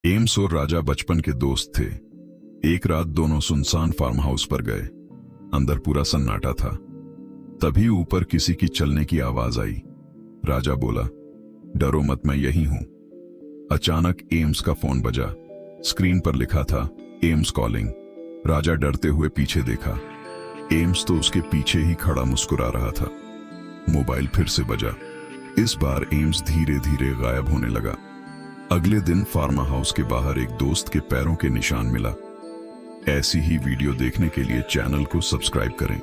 AIIMS और राजा बचपन के दोस्त थे। एक रात दोनों सुनसान फार्म हाउस पर गए। अंदर पूरा सन्नाटा था। तभी ऊपर किसी की चलने की आवाज आई। राजा बोला, डरो मत, मैं यही हूं। अचानक एम्स का फोन बजा। स्क्रीन पर लिखा था, एम्स कॉलिंग। राजा डरते हुए पीछे देखा। एम्स तो उसके पीछे ही खड़ा मुस्कुरा रहा था। मोबाइल फिर से बजा। इस बार एम्स धीरे धीरे गायब होने लगा। अगले दिन फार्मा हाउस के बाहर एक दोस्त के पैरों के निशान मिला। ऐसी ही वीडियो देखने के लिए चैनल को सब्सक्राइब करें।